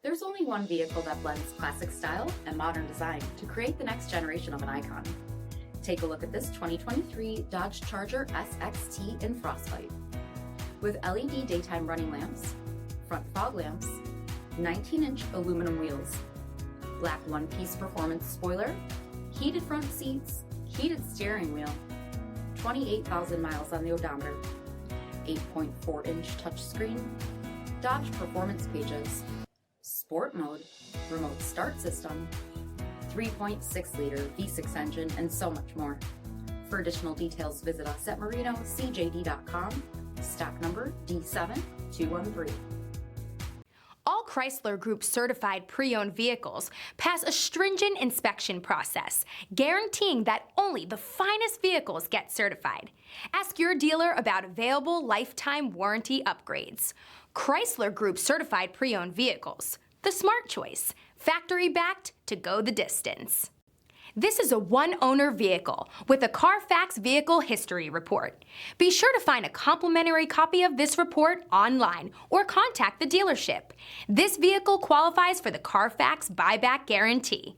There's only one vehicle that blends classic style and modern design to create the next generation of an icon. Take a look at this 2023 Dodge Charger SXT in Frostbite. With LED daytime running lamps, front fog lamps, 19-inch aluminum wheels, black one-piece performance spoiler, heated front seats, heated steering wheel, 28,000 miles on the odometer, 8.4-inch touchscreen, Dodge performance pages, sport mode, remote start system, 3.6-liter V6 engine, and so much more. For additional details, visit us at MarinoCJD.com, stock number D7213. All Chrysler Group certified pre-owned vehicles pass a stringent inspection process, guaranteeing that only the finest vehicles get certified. Ask your dealer about available lifetime warranty upgrades. Chrysler Group certified pre-owned vehicles, the smart choice, factory backed to go the distance. This is a one-owner vehicle with a CARFAX vehicle history report. Be sure to find a complimentary copy of this report online or contact the dealership. This vehicle qualifies for the CARFAX buyback guarantee.